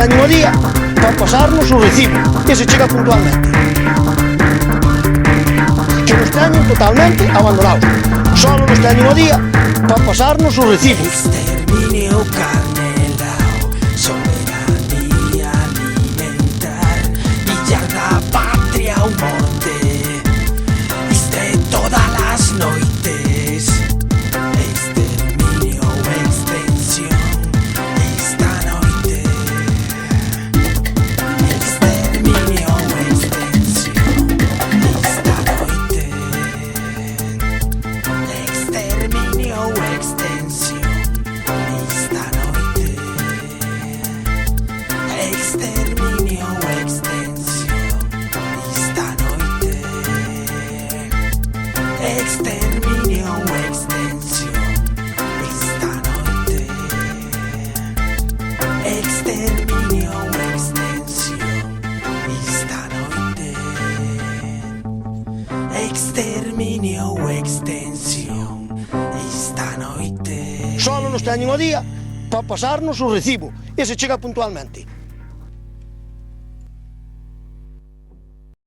teñen o día para pasarnos o recibo, e se chega puntualmente. Que nos teñen totalmente abandonados, só nos teñen o día para pasarnos o recibo. Exterminio Carnelao, soberanía alimentar, villar da patria o morte, viste todas las noites. Exterminio ou extensión, esta noite. Exterminio ou extensión, esta noite. Exterminio ou extensión, esta noite. Exterminio ou extensión, esta noite. Exterminio ou extensión, esta noite. Exterminio ou extensión, esta noite. Exterminio ou extensión, esta noite. Só nos teñen o día para pasarnos o recibo, e se chega puntualmente.